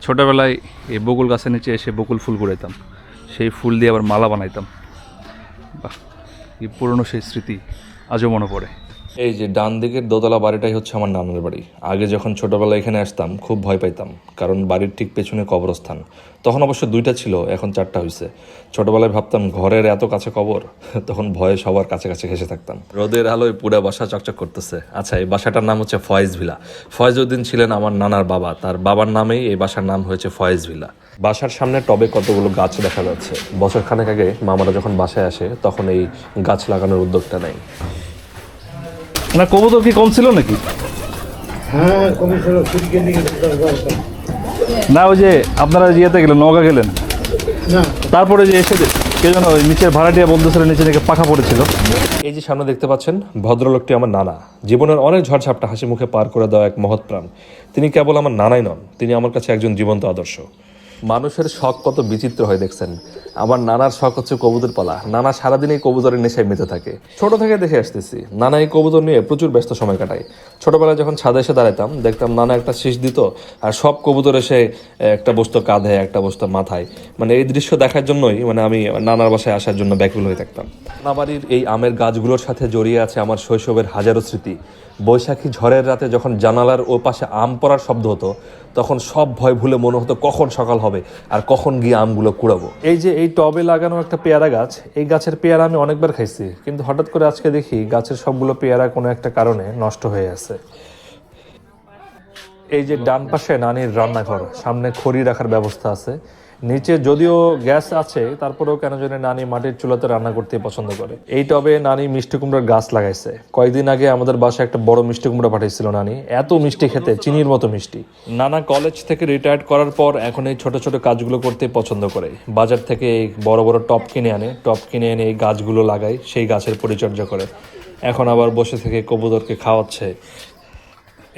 ছোটোবেলায় এই বকুল গাছের নিচে এসে বকুল ফুল কুড়াইতাম, সেই ফুল দিয়ে আবার মালা বানাইতাম। বাহ, এই পুরনো সেই স্মৃতি আজও মনে পড়ে। এই যে ডান দিকের দোতলা বাড়িটাই হচ্ছে আমার নানার বাড়ি। আগে যখন ছোটবেলায় এখানে আসতাম খুব ভয় পাইতাম, কারণ বাড়ির ঠিক পেছনে কবরস্থান। তখন অবশ্য 2টা ছিল, এখন 4টা হয়েছে। ছোটবেলায় ভাবতাম ঘরের এত কাছে কবর, তখন ভয়ে সবার কাছে কাছে ঘেসে থাকতাম। রোদের আলোয় পুরো বাসা চকচক করতেছে। আচ্ছা, এই বাসাটার নাম হচ্ছে ফয়েজ ভিলা। ফয়েজউদ্দিন ছিলেন আমার নানার বাবা, তার বাবার নামেই এই বাসার নাম হয়েছে ফয়েজ ভিলা। বাসার সামনে টবে কতগুলো গাছ দেখা যাচ্ছে। বছরখানেক আগে মামারা যখন বাসায় আসে তখন এই গাছ লাগানোর উদ্যোগটা নেয়। না, কবুতর কি কম ছিল নাকি? হ্যাঁ, কমে ছিল। না, ওই যে আপনারা ইয়েতে গেলেন, নওগাঁ গেলেন, না, তারপরে যে এসে কে যেন ওই নিচের ভাড়াটিয়া বলতেছিল নিচে থেকে পাখা পড়েছিল। এই যে সামনে দেখতে পাচ্ছেন, ভদ্রলোকটি আমার নানা। জীবনের অনেক ঝড়ঝাপটা হাসি মুখে পার করে দেওয়া এক মহৎ প্রাণ। তিনি কেবল আমার নানাই নন, তিনি আমার কাছে একজন জীবন্ত আদর্শ। মানুষের শখ কত বিচিত্র হয় দেখছেন। আমার নানার শখ হচ্ছে কবুতর পালা। নানা সারাদিন এই কবুতরের নেশায় মেতে থাকে। ছোট থেকে দেখে আসতেছি নানা এই কবুতর নিয়ে প্রচুর ব্যস্ত সময় কাটায়। ছোটবেলায় যখন ছাদে এসে দাঁড়াতাম, দেখতাম নানা একটা শীষ দিত, আর সব কবুতর এসে একটা বসতো কাঁধে, একটা বসতো মাথায়। মানে এই দৃশ্য দেখার জন্যই আমি নানার বাসায় আসার জন্য ব্যাকুল হয়ে থাকতাম। নানা বাড়ির এই আমের গাছগুলোর সাথে জড়িয়ে আছে আমার শৈশবের হাজারো স্মৃতি। বৈশাখী ঝড়ের রাতে যখন জানালার ও পাশে আম পড়ার শব্দ হতো, তখন সব ভয় ভুলে মনে হতো কখন সকাল হবে আর কখন গিয়ে আমগুলো কুড়াবো। এই যে এই টবে লাগানো একটা পেয়ারা গাছ, এই গাছের পেয়ারা আমি অনেকবার খাইছি, কিন্তু হঠাৎ করে আজকে দেখি গাছের সবগুলো পেয়ারা কোনো একটা কারণে নষ্ট হয়ে আছে। এই যে ডান পাশে নানির রান্নাঘর, সামনে খড়ি রাখার ব্যবস্থা আছে। নিচে যদিও গ্যাস আছে, তারপরেও কেন জানি নানি মাটির চুলাতে রান্না করতে পছন্দ করে। এই টবে নানি মিষ্টি কুমড়ার গাছ লাগাইছে। কয়েকদিন আগে আমাদের বাসায় একটা বড় মিষ্টি কুমড়া পাঠিয়েছিল নানি। এত মিষ্টি খেতে, চিনির মতো মিষ্টি। নানা কলেজ থেকে রিটায়ার্ড করার পর এখন এই ছোট ছোট কাজগুলো করতে পছন্দ করে। বাজার থেকে এই বড় বড় টব কিনে আনে, এই গাছগুলো লাগায়, সেই গাছের পরিচর্যা করে। এখন আবার বসে থেকে কবুতরকে খাওয়াচ্ছে।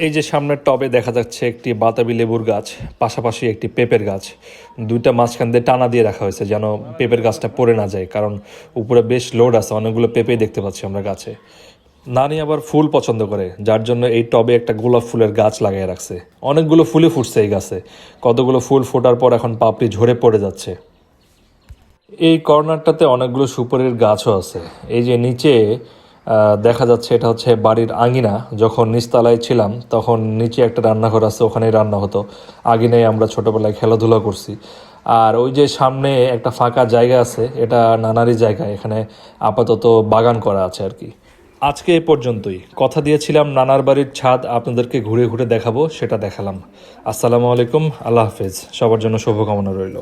এই যে সামনের টবে দেখা যাচ্ছে একটি বাতাবি লেবুর গাছ, পাশাপাশি একটি পেঁপের গাছ। 2টা মাঝখান দিয়ে টানা দিয়ে রাখা হয়েছে যেন পেঁপের গাছটা পড়ে না যায়, কারণ উপরে বেশ লোড আছে, অনেকগুলো পেঁপেই দেখতে পাচ্ছি আমরা গাছে। নানি আবার ফুল পছন্দ করে, যার জন্য এই টবে একটা গোলাপ ফুলের গাছ লাগিয়ে রাখছে। অনেকগুলো ফুলে ফুটছে এই গাছে। কতগুলো ফুল ফোটার পর এখন পাপড়ি ঝরে পড়ে যাচ্ছে। এই কর্নারটাতে অনেকগুলো সুপারির গাছও আছে। এই যে নিচে দেখা যাচ্ছে এটা হচ্ছে বাড়ির আঙিনা। যখন নিচতলায় ছিলাম তখন নিচে একটা রান্নাঘর আছে, ওখানেই রান্না হতো। আঙিনায় আমরা ছোটবেলায় খেলাধুলা করছি। আর ওই যে সামনে একটা ফাঁকা জায়গা আছে, এটা নানারই জায়গা, এখানে আপাতত বাগান করা আছে আর কি। আজকে এ পর্যন্তই। কথা দিয়েছিলাম নানার বাড়ির ছাদ আপনাদেরকে ঘুরে ঘুরে দেখাবো, সেটা দেখালাম। আসসালামু আলাইকুম, আল্লাহ হাফেজ। সবার জন্য শুভকামনা রইল।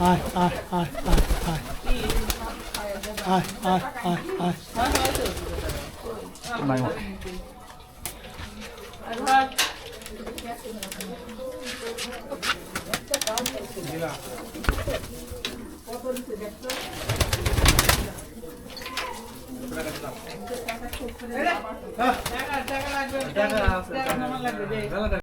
আয় আয় আয় আয় আয় আয় আয় আয় আয়।